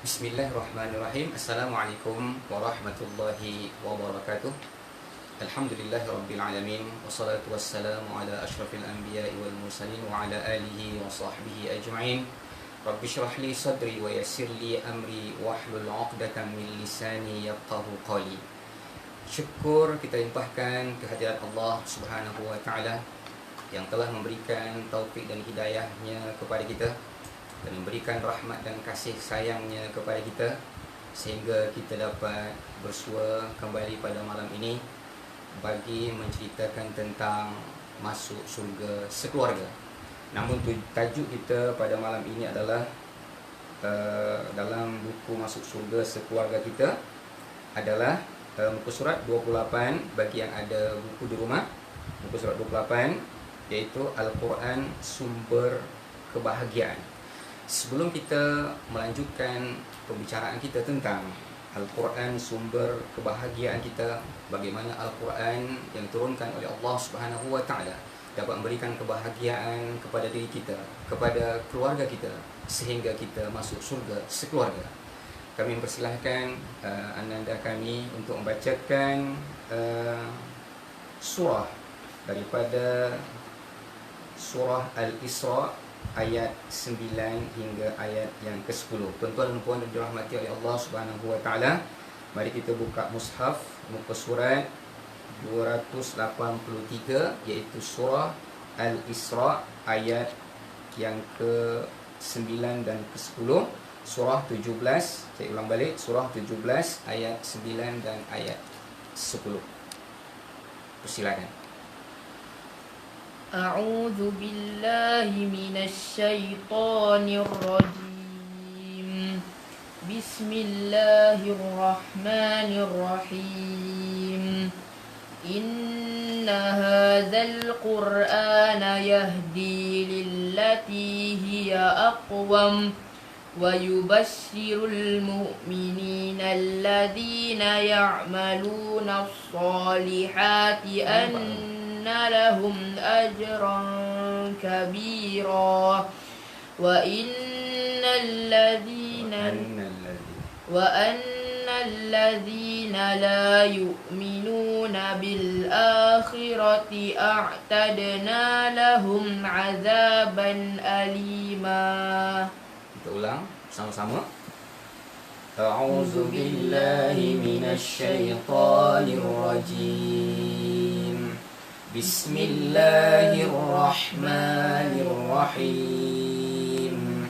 Bismillahirrahmanirrahim. Assalamualaikum warahmatullahi wabarakatuh. Alhamdulillahirabbil alamin wassalatu wassalamu ala asyrafil anbiya'i wal mursalin wa ala alihi wa sahbihi ajma'in. Rabbi shrah li sadri wa yassir li amri wahlul 'uqdatam min lisani yafqahu qawli. Syukur kita limpahkan kehadirat Allah Subhanahu wa taala yang telah memberikan taufik dan hidayahnya kepada kita dan memberikan rahmat dan kasih sayangnya kepada kita sehingga kita dapat bersua kembali pada malam ini bagi menceritakan tentang masuk surga sekeluarga. Namun tajuk kita pada malam ini adalah dalam buku Masuk Surga Sekeluarga kita adalah muka surat 28 bagi yang ada buku di rumah. Muka surat 28 iaitu Al-Quran Sumber Kebahagiaan. Sebelum kita melanjutkan pembicaraan kita tentang Al-Quran sumber kebahagiaan kita, bagaimana Al-Quran yang diturunkan oleh Allah Subhanahu wa taala dapat memberikan kebahagiaan kepada diri kita, kepada keluarga kita sehingga kita masuk surga sekeluarga. Kami mempersilahkan ananda kami untuk membacakan surah daripada surah Al-Isra ayat 9 hingga ayat yang ke-10. Tuan-tuan dan puan yang dirahmati oleh Allah Subhanahu wa taala, mari kita buka mushaf muka surat 283 iaitu surah Al-Isra ayat yang ke-9 dan ke-10. Surah 17, saya ulang balik, surah 17 ayat 9 dan ayat 10. Persilakan. أعوذ بالله من الشيطان الرجيم بسم الله الرحمن الرحيم إن هذا القرآن يهدي للتي هي أقوم ويبشر المؤمنين الذين يعملون الصالحات أن لهم أجرا كبيرا وأن الذين لا يؤمنون بالآخرة أعتدنا لهم عذابا أليما. Kita ulang sama-sama. A'udzu billahi minasy syaithanir rajim. Bismillahirrahmanirrahim.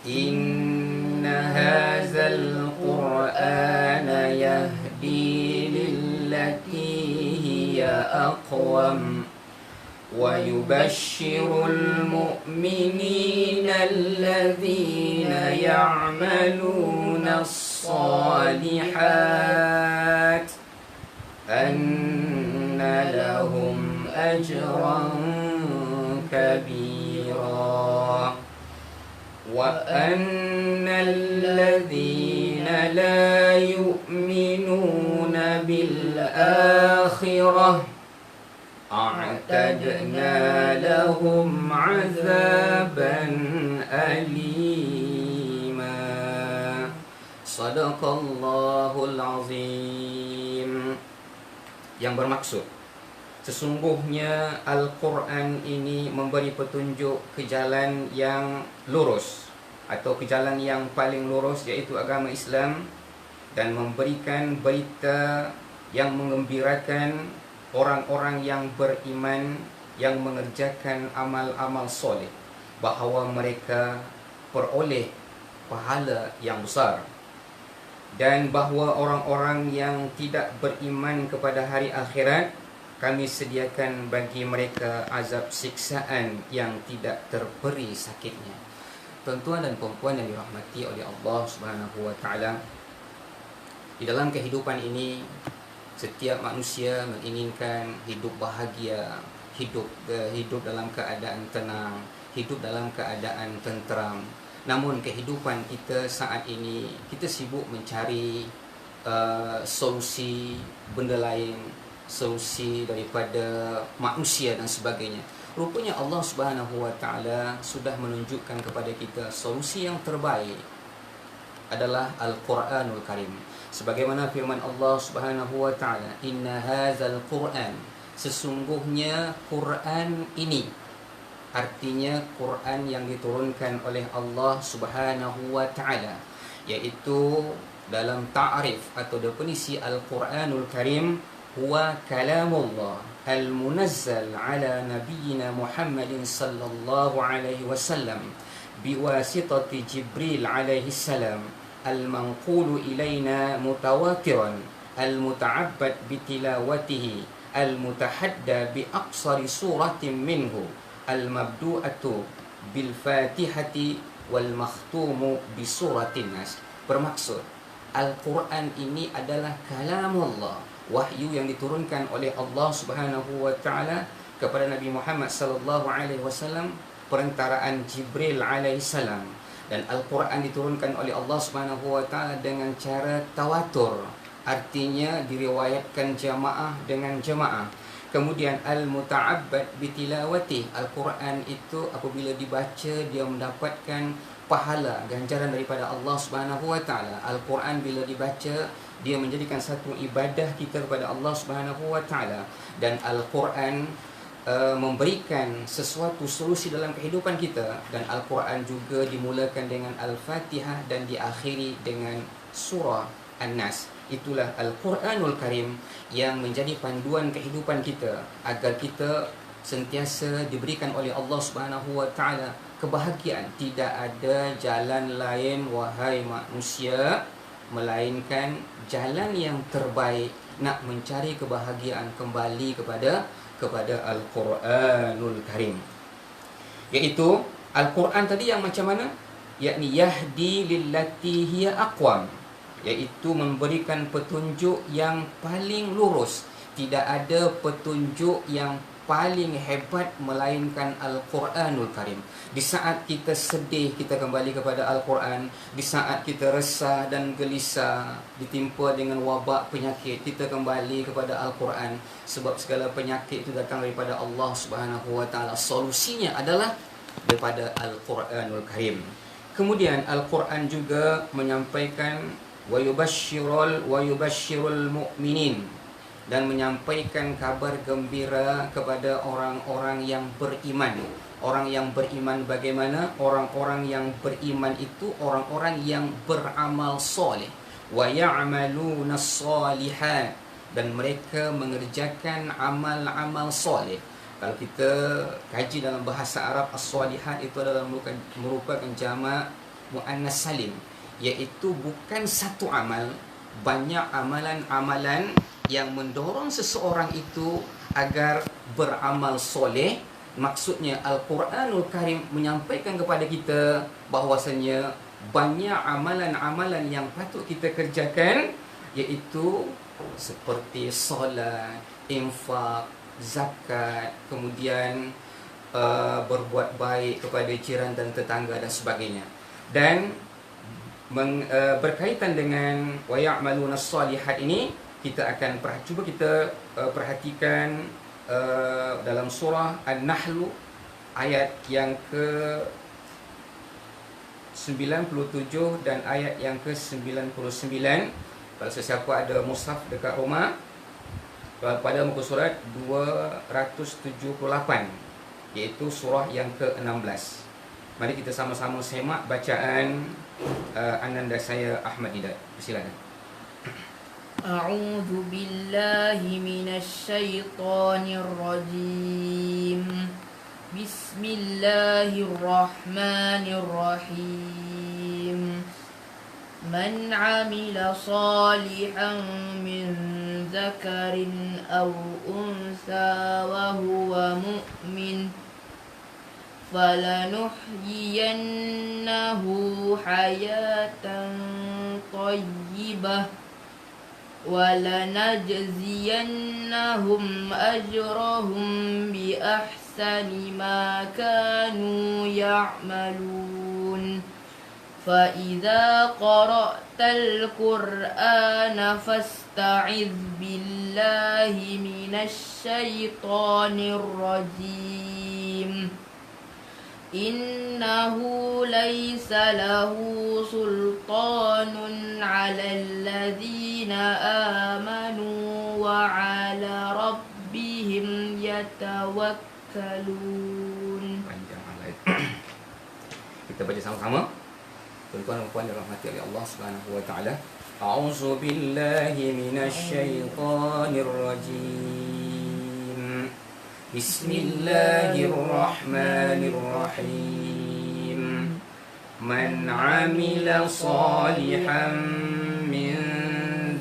Inna hadzal qur'ana yahdi lillati hiya aqwam wa yubashshirul mu'minina alladhina ya'maluna as-salihat anna lahum أجرا كبيرا وأن الذين لا يؤمنون بالآخرة أعتدنا لهم عذابا أليما. صدق الله العظيم. Yang bermaksud, sesungguhnya Al-Quran ini memberi petunjuk ke jalan yang lurus atau ke jalan yang paling lurus, iaitu agama Islam, dan memberikan berita yang menggembirakan orang-orang yang beriman yang mengerjakan amal-amal soleh bahawa mereka peroleh pahala yang besar, dan bahawa orang-orang yang tidak beriman kepada hari akhirat kami sediakan bagi mereka azab siksaan yang tidak terperi sakitnya. Tuan-tuan dan puan-puan yang dirahmati oleh Allah Subhanahu wa taala, di dalam kehidupan ini setiap manusia menginginkan hidup bahagia, hidup dalam keadaan tenang, hidup dalam keadaan tenteram. Namun kehidupan kita saat ini, kita sibuk mencari solusi benda lain, solusi daripada manusia dan sebagainya. Rupanya Allah Subhanahu wa taala sudah menunjukkan kepada kita solusi yang terbaik adalah Al-Quranul Karim. Sebagaimana firman Allah Subhanahu wa taala, "Inna hadzal Qur'an", sesungguhnya Quran ini, artinya Quran yang diturunkan oleh Allah Subhanahu wa taala, yaitu dalam ta'rif atau definisi Al-Quranul Karim, huwa kalamullah al-munazzal ala nabiyyina Muhammadin sallallahu alaihi wasallam biwasitati Jibril alaihi salam, al-manqulu ilaina mutawatiran, al-muta'abbad bitilawatihi, al-mutahadda bi aqsari suratin minhu, al-mabdu'atu bil fatihati wal makhtumu bi suratin nas. Bermaksud, Al-Quran ini adalah kalamullah, wahyu yang diturunkan oleh Allah Subhanahu wa taala kepada Nabi Muhammad sallallahu alaihi wasallam perantaraan Jibril alaihi salam. Dan Al-Quran diturunkan oleh Allah Subhanahu wa taala dengan cara tawatur, artinya diriwayatkan jamaah dengan jamaah. Kemudian al-muta'abbad bitilawati, Al-Quran itu apabila dibaca dia mendapatkan pahala, ganjaran daripada Allah Subhanahu wa taala. Al-Quran bila dibaca dia menjadikan satu ibadah kita kepada Allah Subhanahu wa taala. Dan Al-Quran memberikan sesuatu solusi dalam kehidupan kita. Dan Al-Quran juga dimulakan dengan Al-Fatihah dan diakhiri dengan surah An-Nas. Itulah Al-Quranul Karim yang menjadi panduan kehidupan kita, agar kita sentiasa diberikan oleh Allah Subhanahu wa taala kebahagiaan. Tidak ada jalan lain wahai manusia melainkan jalan yang terbaik nak mencari kebahagiaan kembali kepada Al-Quranul Karim. Iaitu Al-Quran tadi yang macam mana? Yakni yahdi lillati hiya aqwam, iaitu memberikan petunjuk yang paling lurus. Tidak ada petunjuk yang paling hebat melainkan Al-Quranul Karim. Di saat kita sedih, kita kembali kepada Al-Quran. Di saat kita resah dan gelisah, ditimpa dengan wabak penyakit, kita kembali kepada Al-Quran. Sebab segala penyakit itu datang daripada Allah Subhanahu wa taala. Solusinya adalah daripada Al-Quranul Karim. Kemudian Al-Quran juga menyampaikan wa yubashshirul mu'minin, dan menyampaikan kabar gembira kepada orang-orang yang beriman. Orang yang beriman bagaimana? Orang-orang yang beriman itu orang-orang yang beramal soleh. Wa ya'maluna shalihat, dan mereka mengerjakan amal-amal soleh. Kalau kita kaji dalam bahasa Arab, as-shalihat itu adalah merupakan jamak muannas salim, iaitu bukan satu amal, banyak amalan-amalan yang mendorong seseorang itu agar beramal soleh. Maksudnya Al-Quranul Karim menyampaikan kepada kita bahwasanya banyak amalan-amalan yang patut kita kerjakan, iaitu seperti solat, infak, zakat, kemudian berbuat baik kepada jiran dan tetangga dan sebagainya. Dan berkaitan dengan wa ya'maluna shalihat ini, kita akan cuba kita perhatikan dalam surah An-Nahl ayat yang ke-97 dan ayat yang ke-99. Kalau sesiapa ada mushaf dekat rumah, pada muka surat 278, iaitu surah yang ke-16. Mari kita sama-sama semak bacaan ananda saya Ahmad Didat. Silakan. A'udzu billahi minasy syaithanir rajim. Bismillahirrahmanirrahim. Man 'amila shalihan min dzakarin aw unsa wa huwa mu'min falanuhyiyannahu hayatan thayyibah walanajziyannahum ajrahum bi ahsani ma kanu ya'malun. Fa idza qara'tal qur'ana fasta'idz billahi minasy syaithanir rajim. إنه ليس له سلطان على الذين آمنوا وعلى ربهم يتوكلون. Panjang ayat. Kita baca sama-sama. Tuan-tuan dan puan dirahmati oleh Allah Subhanahu wa taala. A'udzu billahi minasy syaithanir rajim. Bismillahirrahmanirrahim. Man 'amila salihan min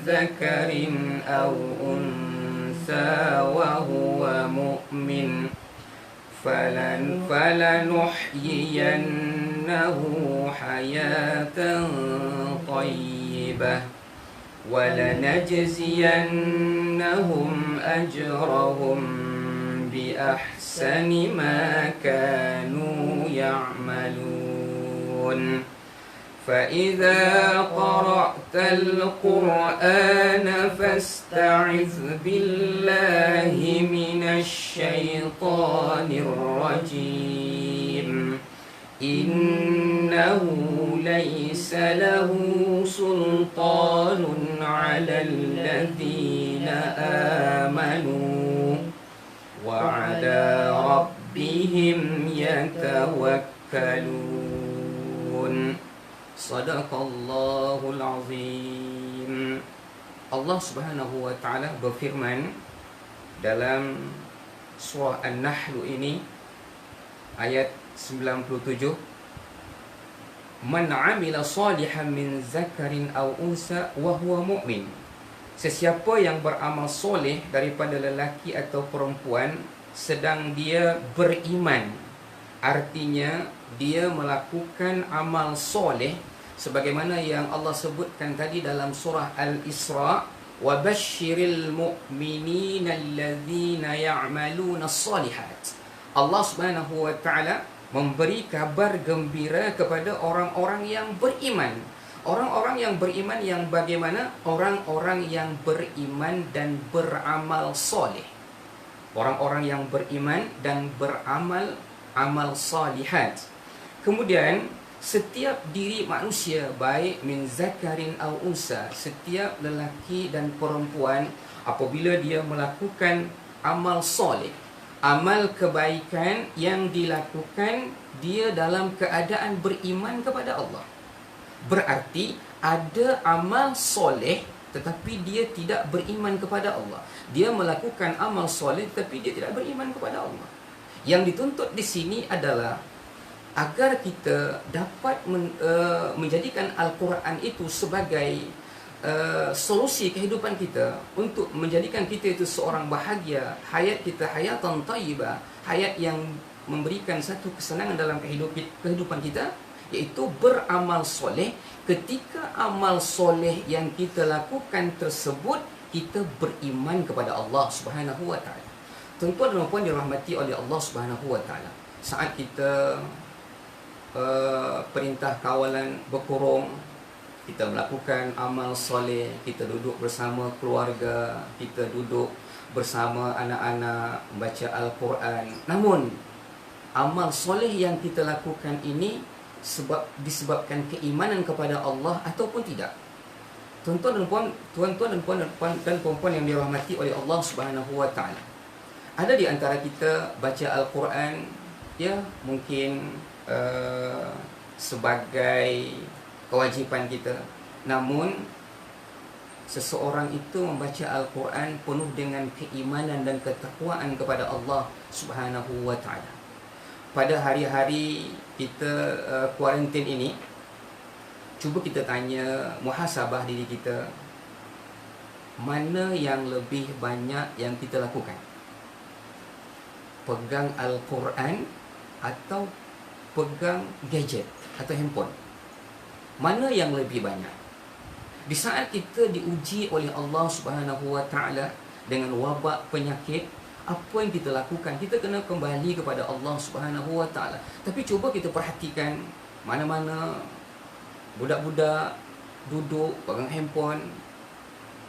dzakarin aw unsa wa huwa mu'min فلنحيينه حياة طيبة ولنجزينهم أجرهم بأحسن ما كانوا يعملون فإذا قرأت القرآن فاستعذ بالله من الشيطان الرجيم إنه ليس له سلطان على الذين آمنوا وعلى ربهم يتوكلون. Sadaqallahul azim. Allah Subhanahu wa taala berfirman dalam surah An-Nahl ini ayat 97, Man 'amila salihan min zakarin aw unsa wa huwa mu'min. Sesiapa yang beramal soleh daripada lelaki atau perempuan sedang dia beriman, artinya dia melakukan amal soleh sebagaimana yang Allah sebutkan tadi dalam surah Al-Isra, wa basyiril mu'minina allazina ya'maluna as-salihat. Allah Subhanahu wa taala memberi kabar gembira kepada orang-orang yang beriman. Orang-orang yang beriman yang bagaimana? Orang-orang yang beriman dan beramal soleh. Orang-orang yang beriman dan beramal amal salihat. Kemudian setiap diri manusia, baik min zakarin au unsa, setiap lelaki dan perempuan, apabila dia melakukan amal soleh, amal kebaikan yang dilakukan dia dalam keadaan beriman kepada Allah, berarti ada amal soleh tetapi dia tidak beriman kepada Allah. Dia melakukan amal soleh tetapi dia tidak beriman kepada Allah. Yang dituntut di sini adalah agar kita dapat menjadikan Al-Quran itu sebagai solusi kehidupan kita, untuk menjadikan kita itu seorang bahagia, hayat kita hayatan tayyibah, hayat yang memberikan satu kesenangan dalam kehidupan kita, iaitu beramal soleh. Ketika amal soleh yang kita lakukan tersebut, kita beriman kepada Allah Subhanahu wa taala. Tuan-tuan dan puan dirahmati oleh Allah Subhanahu wa taala, saat kita perintah kawalan berkurung, kita melakukan amal soleh, kita duduk bersama keluarga, kita duduk bersama anak-anak membaca Al-Quran. Namun amal soleh yang kita lakukan ini disebabkan keimanan kepada Allah ataupun tidak. Tuan-tuan dan puan yang dirahmati oleh Allah Subhanahu wa taala, ada di antara kita baca Al-Quran, ya mungkin sebagai kewajipan kita, namun seseorang itu membaca Al-Quran penuh dengan keimanan dan ketakwaan kepada Allah Subhanahu wa taala. Pada hari-hari kita kuarantin ini, cuba kita tanya, muhasabah diri kita, mana yang lebih banyak yang kita lakukan? Pegang Al-Quran atau pegang gadget atau handphone? Mana yang lebih banyak? Di saat kita diuji oleh Allah Subhanahu wa taala dengan wabak penyakit, apa yang kita lakukan? Kita kena kembali kepada Allah Subhanahu wa taala. Tapi cuba kita perhatikan, mana-mana budak-budak duduk pegang handphone,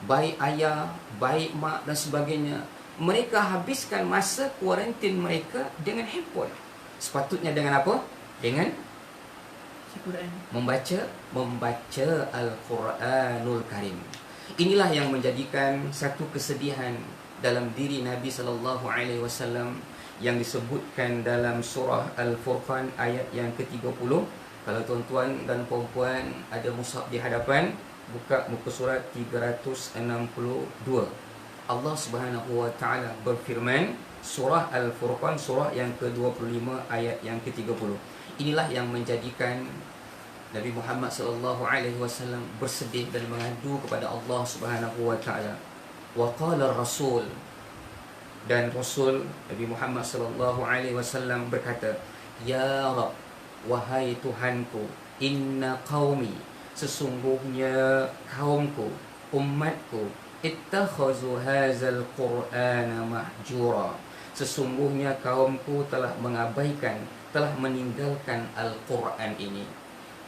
baik ayah, baik mak dan sebagainya. Mereka habiskan masa kuarantin mereka dengan handphone. Sepatutnya dengan apa? Dengan Quran. membaca Al-Quranul Karim. Inilah yang menjadikan satu kesedihan dalam diri Nabi sallallahu alaihi wasallam yang disebutkan dalam surah Al-Furqan ayat yang ke-30. Kalau tuan-tuan dan puan-puan ada mushaf di hadapan, buka muka surat 362. Allah Subhanahu wa taala berfirman, surah Al-Furqan, surah yang ke-25 ayat yang ke-30. Inilah yang menjadikan Nabi Muhammad sallallahu alaihi wasallam bersedih dan mengadu kepada Allah Subhanahu wa taala. Wa qala Rasul, dan Rasul Nabi Muhammad sallallahu alaihi wasallam berkata, "Ya Rabb, wahai Tuhanku, inna qaumi, sesungguhnya kaumku, umatku, ittakhazu hadzal Qur'ana mahjura, sesungguhnya kaumku telah mengabaikan, telah meninggalkan Al-Quran ini.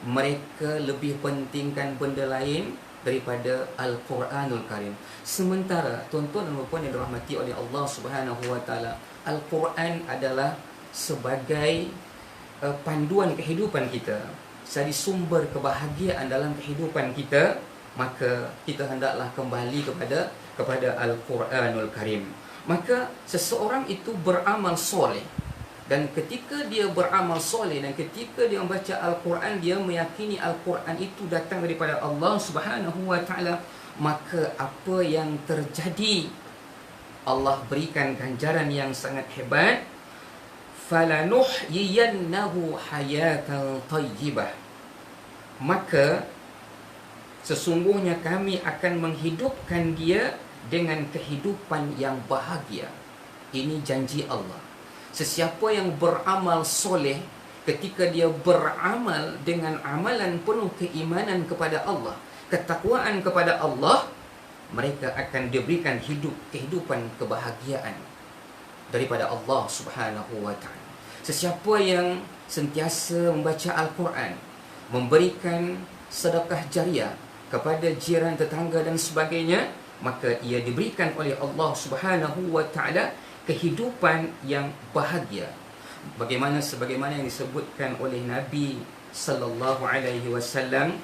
Mereka lebih pentingkan benda lain daripada Al-Quranul Karim." Sementara tuan-tuan dan puan yang dirahmati oleh Allah Subhanahu wa taala, Al-Quran adalah sebagai panduan kehidupan kita, jadi sumber kebahagiaan dalam kehidupan kita, maka kita hendaklah kembali kepada Al-Quranul Karim. Maka seseorang itu beramal soleh, dan ketika dia beramal soleh dan ketika dia membaca Al-Quran, dia meyakini Al-Quran itu datang daripada Allah Subhanahu wa taala, maka apa yang terjadi? Allah berikan ganjaran yang sangat hebat. Falanuhyiyannahu hayatan tayyibah, maka sesungguhnya kami akan menghidupkan dia dengan kehidupan yang bahagia. Ini janji Allah. Sesiapa yang beramal soleh, ketika dia beramal dengan amalan penuh keimanan kepada Allah, ketakwaan kepada Allah, mereka akan diberikan kehidupan kebahagiaan daripada Allah Subhanahu wa taala. Sesiapa yang sentiasa membaca Al-Quran, memberikan sedekah jariah kepada jiran, tetangga dan sebagainya, maka ia diberikan oleh Allah Subhanahu wa taala kehidupan yang bahagia. Sebagaimana yang disebutkan oleh Nabi sallallahu alaihi wasallam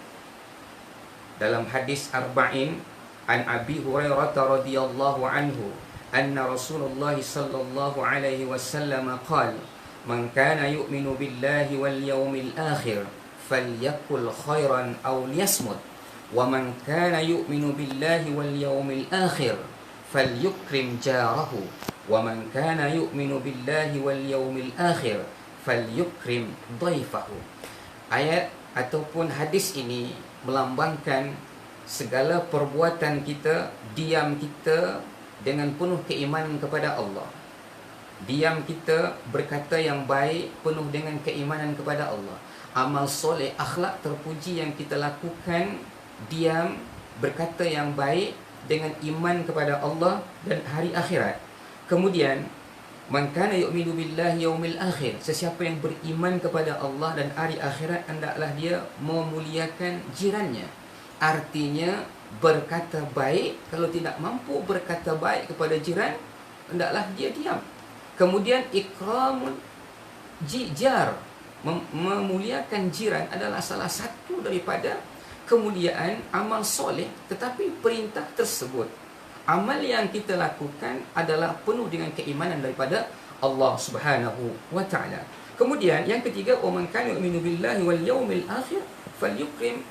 dalam hadis arba'in, an Abi Hurairah radhiyallahu anhu, anna Rasulullah sallallahu alaihi wasallam qala, man kana yu'minu billahi wal yawmil akhir falyakul khairan aw liyasmut, wa man kana yu'minu billahi wal yawmil akhir falyukrim jarahu, wa man kana yu'minu billahi wal yawmil akhir falyukrim dhaifahu. Ayat ataupun hadis ini melambangkan segala perbuatan kita, diam kita dengan penuh keimanan kepada Allah, diam kita berkata yang baik penuh dengan keimanan kepada Allah, amal soleh, akhlak terpuji yang kita lakukan, diam berkata yang baik dengan iman kepada Allah dan hari akhirat. Kemudian man kana yu'minu billahi yaumil akhir, sesiapa yang beriman kepada Allah dan hari akhirat, hendaklah dia memuliakan jirannya. Artinya berkata baik. Kalau tidak mampu berkata baik kepada jiran, hendaklah dia diam. Kemudian ikramul jar, memuliakan jiran adalah salah satu daripada kemuliaan amal soleh. Tetapi perintah tersebut, amal yang kita lakukan adalah penuh dengan keimanan daripada Allah Subhanahu wa taala. Kemudian yang ketiga, wa man kana yu'minu billahi wal yawmil akhir falyukrim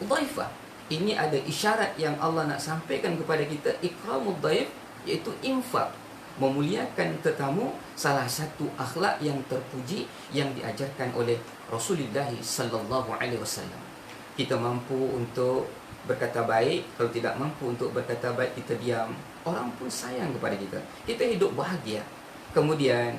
dhaifah. Ini ada isyarat yang Allah nak sampaikan kepada kita, ikramud dhaif, iaitu infak, memuliakan tetamu, salah satu akhlak yang terpuji yang diajarkan oleh Rasulullah sallallahu alaihi wasallam. Kita mampu untuk berkata baik, kalau tidak mampu untuk berkata baik, kita diam. Orang pun sayang kepada kita. Kita hidup bahagia. Kemudian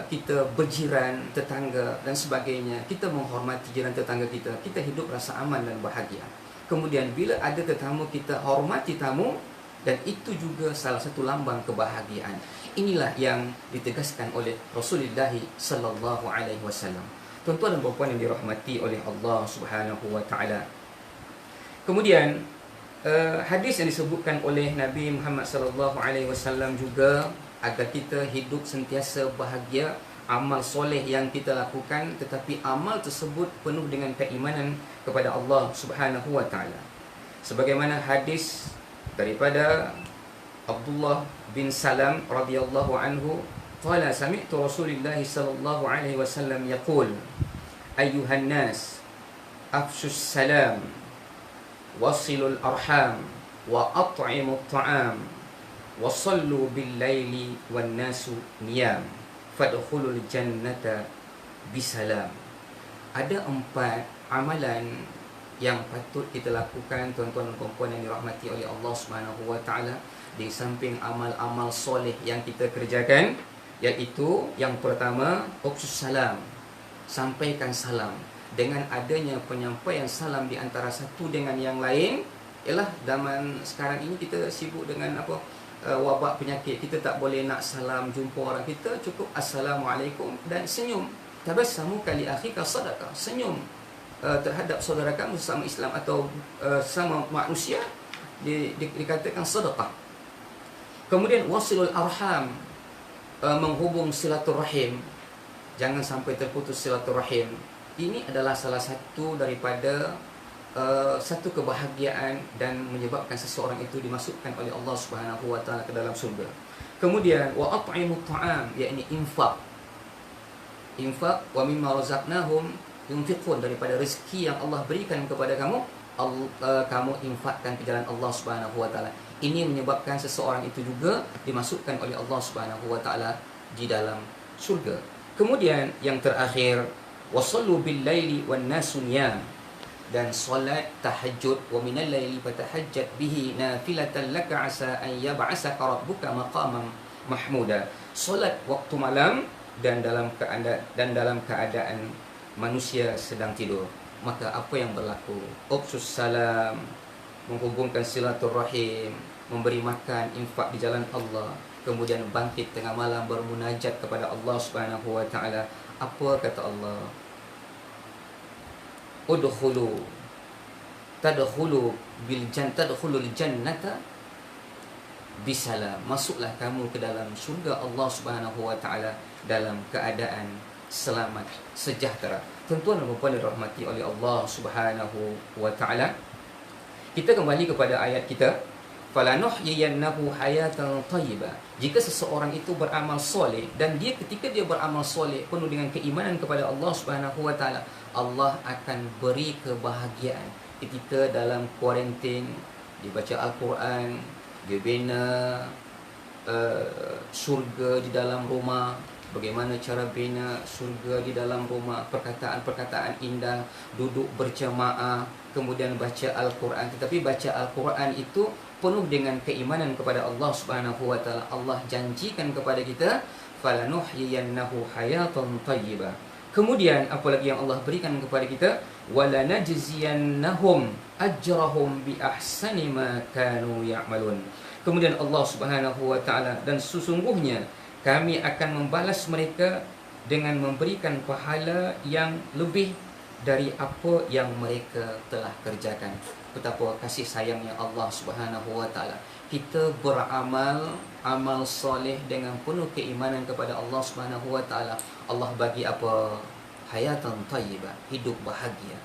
kita berjiran, tetangga dan sebagainya. Kita menghormati jiran tetangga kita. Kita hidup rasa aman dan bahagia. Kemudian bila ada tetamu, kita hormati tamu, dan itu juga salah satu lambang kebahagiaan. Inilah yang ditegaskan oleh Rasulullah sallallahu alaihi wasallam. Tuan-tuan dan puan yang dirahmati oleh Allah Subhanahu wa taala. Kemudian hadis yang disebutkan oleh Nabi Muhammad sallallahu alaihi wasallam juga agar kita hidup sentiasa bahagia amal soleh yang kita lakukan, tetapi amal tersebut penuh dengan keimanan kepada Allah Subhanahu wa taala. Sebagaimana hadis daripada Abdullah bin Salam radhiyallahu anhu, qala sami'tu Rasulullah sallallahu alaihi wasallam yaqul ayyuhan nas afshus salam wasilul arham wa at'imut ta'am wa sallu bil laili wan nasu niyam fadkhulul jannata bisalam. Ada 4 amalan yang patut kita lakukan, tuan-tuan dan puan-puan yang dirahmati oleh Allah Subhanahu wa taala, di samping amal-amal soleh yang kita kerjakan, iaitu yang pertama uqsus salam, sampaikan salam. Dengan adanya penyampaian salam di antara satu dengan yang lain, ialah zaman sekarang ini kita sibuk dengan wabak penyakit. Kita tak boleh nak salam jumpa orang, kita cukup assalamualaikum dan senyum. Tabassamu kali akhika sadaqah, senyum terhadap saudara kamu sesama Islam atau sama manusia dikatakan sedekah. Kemudian wasilul arham, menghubung silaturahim, jangan sampai terputus silaturahim. Ini adalah salah satu daripada satu kebahagiaan dan menyebabkan seseorang itu dimasukkan oleh Allah Subhanahu wa taala ke dalam surga. Kemudian wa at'imut ta'am, yakni infak wa mimma razaqnahum yunfiqun, daripada rezeki yang Allah berikan kepada kamu, kamu infakkan ke jalan Allah Subhanahu wa taala. Ini menyebabkan seseorang itu juga dimasukkan oleh Allah Subhanahu wa taala di dalam surga. Kemudian yang terakhir, wasallu bil laili wan nasu niyam, dan solat tahajud, wa minal laili fatahajjat bihi nafilatan laka asa an yab'asaka rabbuka maqaman mahmuda. Solat waktu malam dan dalam keadaan manusia sedang tidur. Maka apa yang berlaku? Uqsus salam, menghubungkan silaturahim, memberi makan, infak di jalan Allah, kemudian bangkit tengah malam bermunajat kepada Allah Subhanahu wa taala. Apa kata Allah? tadkhulul jannata bisalam. Masuklah kamu ke dalam surga Allah Subhanahu wa taala dalam keadaan selamat, sejahtera. Tuan-tuan dan puan dirahmati oleh Allah Subhanahu wa taala, kita kembali kepada ayat kita, falanuhyiyannahu hayatan thayyibah. Jika seseorang itu beramal soleh, dan ketika dia beramal soleh penuh dengan keimanan kepada Allah Subhanahu wa taala, Allah akan beri kebahagiaan. Ketika dalam kuarantin, dia baca Al-Quran, dia bina surga di dalam rumah. Bagaimana cara bina surga di dalam rumah? Perkataan-perkataan indah, duduk berjamaah, kemudian baca Al-Quran. Tetapi baca Al-Quran itu penuh dengan keimanan kepada Allah Subhanahu wa taala. Allah janjikan kepada kita, falanuhyiyannahu hayatan thayyibah. Kemudian apa lagi yang Allah berikan kepada kita? Walanajziyannahum ajrahum bi ahsani ma kanu ya'malun. Kemudian Allah Subhanahu wa taala, dan sesungguhnya kami akan membalas mereka dengan memberikan pahala yang lebih dari apa yang mereka telah kerjakan. Betapa kasih sayangnya Allah Subhanahu wa taala. Kita beramal amal soleh dengan penuh keimanan kepada Allah Subhanahu wa taala. Allah bagi apa? Hayatan thayyibah, hidup bahagia.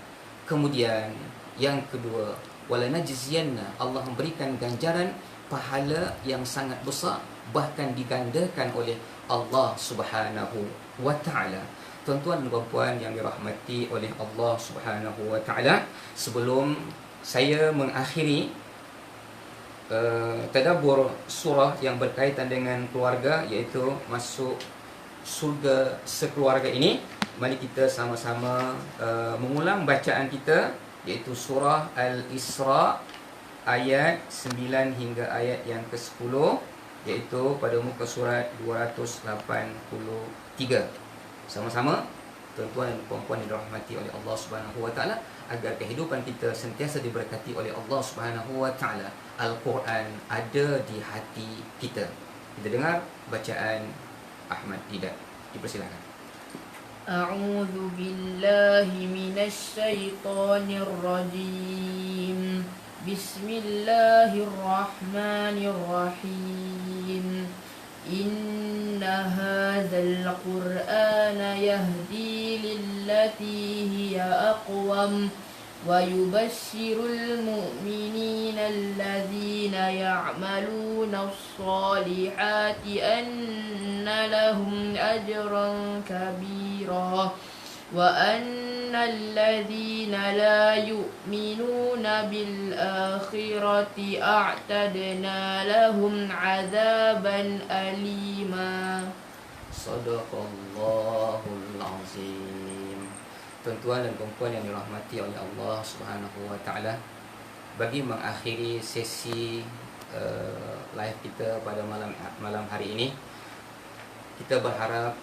Kemudian yang kedua, walanajziyanna, Allah memberikan ganjaran pahala yang sangat besar, bahkan digandakan oleh Allah Subhanahu wa taala. Tuan-tuan dan puan-puan yang dirahmati oleh Allah Subhanahu wa taala, sebelum saya mengakhiri tadabbur surah yang berkaitan dengan keluarga, iaitu masuk surga sekeluarga ini, mari kita sama-sama mengulang bacaan kita, iaitu surah Al-Isra ayat 9 hingga ayat yang ke-10, iaitu pada muka surat 283. Sama-sama tuan-tuan dan puan-puan yang dirahmati oleh Allah Subhanahu wa taala, agar kehidupan kita sentiasa diberkati oleh Allah Subhanahu wa taala. Al-Quran ada di hati kita. Kita dengar bacaan Ahmad Didat. Dipersilakan. A'udzu billahi minasy syaithanir rajim. Bismillahirrahmanirrahim. إن هذا القرآن يهدي للتي هي أقوم ويبشر المؤمنين الذين يعملون الصالحات أن لهم أجرا كبيرا وأن الذين لا يؤمنون بالآخرة أعتدنا لهم عذابا أليما. Sadaqallahul azim. Tuan-tuan dan puan yang dirahmati oleh Allah Subhanahu wa taala, bagi mengakhiri sesi live kita pada malam hari ini, kita berharap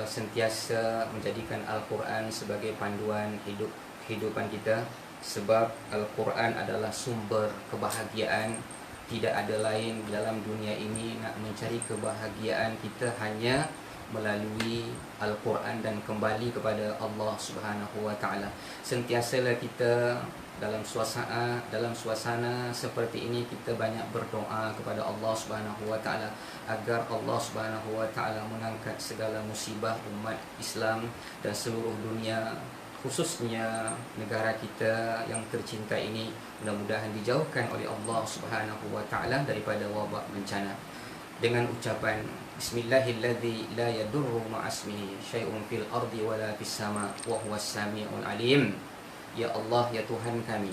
sentiasa menjadikan Al-Quran sebagai panduan kehidupan kita, sebab Al-Quran adalah sumber kebahagiaan. Tidak ada lain dalam dunia ini. Nak mencari kebahagiaan kita hanya melalui Al-Quran dan kembali kepada Allah Subhanahu wa taala. Sentiasalah kita dalam suasana seperti ini, kita banyak berdoa kepada Allah Subhanahu wa taala agar Allah Subhanahu wa taala mengangkat segala musibah umat Islam dan seluruh dunia, khususnya negara kita yang tercinta ini, mudah-mudahan dijauhkan oleh Allah Subhanahu wa taala daripada wabak bencana. Dengan ucapan Bismillahilladzi la yadurru ma'asmihi syai'un fil ardi wala fis sama wa huwas sami'ul alim. Ya Allah, ya Tuhan kami,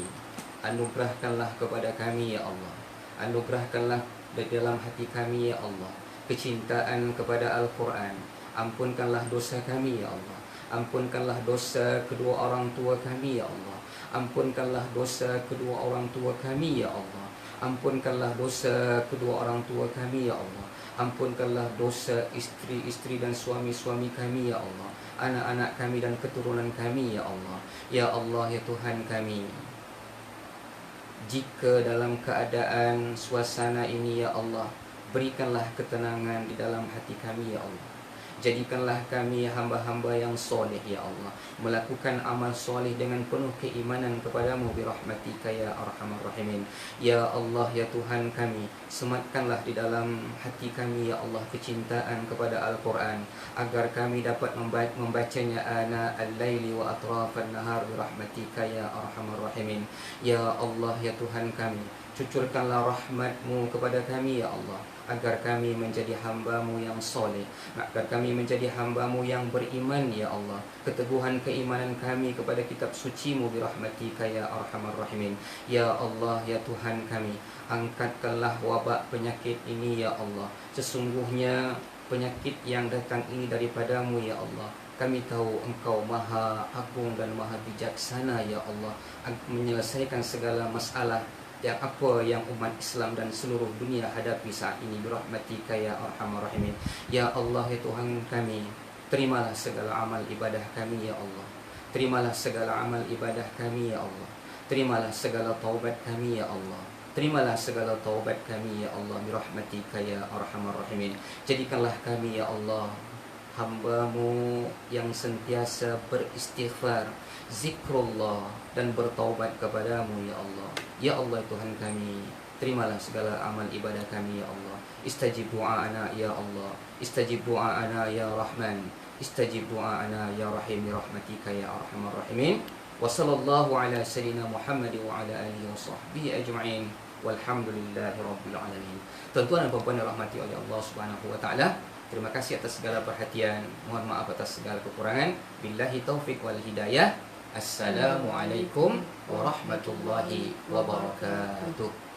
anugerahkanlah kepada kami ya Allah, anugerahkanlah di dalam hati kami ya Allah kecintaan kepada Al-Quran. Ampunkanlah dosa kami ya Allah, ampunkanlah dosa kedua orang tua kami ya Allah, ampunkanlah dosa kedua orang tua kami ya Allah, ampunkanlah dosa kedua orang tua kami ya Allah, ampunkanlah dosa istri-istri dan suami-suami kami ya Allah, anak-anak kami dan keturunan kami ya Allah. Ya Allah, ya Tuhan kami, jika dalam keadaan suasana ini ya Allah, berikanlah ketenangan di dalam hati kami ya Allah. Jadikanlah kami hamba-hamba yang soleh ya Allah, melakukan amal soleh dengan penuh keimanan kepadamu birahmatika ya arhamar rahimin. Ya Allah, ya Tuhan kami, sematkanlah di dalam hati kami ya Allah kecintaan kepada Al-Quran, agar kami dapat membacanya ana al-laili wa atrafan nahar birahmatika ya arhamar rahimin. Ya Allah, ya Tuhan kami, cucurkanlah rahmat-Mu kepada kami ya Allah, agar kami menjadi hamba-Mu yang soleh, agar kami menjadi hamba-Mu yang beriman ya Allah. Keteguhan keimanan kami kepada kitab suci-Mu birahmatika ya arhamar rahimin. Ya Allah, ya Tuhan kami, angkatkanlah wabak penyakit ini ya Allah. Sesungguhnya penyakit yang datang ini daripada-Mu ya Allah. Kami tahu Engkau Maha Agung dan Maha Bijaksana ya Allah, menyelesaikan segala masalah yang umat Islam dan seluruh dunia hadapi saat ini birahmatika ya arhamar rahimin. Ya Allah, ya Tuhan kami, terimalah segala amal ibadah kami ya Allah, terimalah segala amal ibadah kami ya Allah, terimalah segala taubat kami ya Allah, terimalah segala taubat kami ya Allah birahmatika ya arhamar rahimin. Jadikanlah kami ya Allah hamba-Mu yang sentiasa beristighfar, zikrullah dan bertaubat kepada-Mu ya Allah. Ya Allah, Tuhan kami, terimalah segala amal ibadah kami ya Allah. Istajib du'a'ana ya Allah, istajib du'a'ana ya Rahman, istajib du'a'ana ya Rahim birahmatika ya arhamar rahimin. Wa sallallahu ala sayyidina Muhammad wa ala alihi wa sahbihi ajma'in. Walhamdulillahi rabbil alamin. Tuan-tuan dan puan-puan yang dirahmati oleh Allah Subhanahu wa taala, terima kasih atas segala perhatian. Mohon maaf atas segala kekurangan. Billahi taufik wal hidayah. Assalamualaikum warahmatullahi wabarakatuh.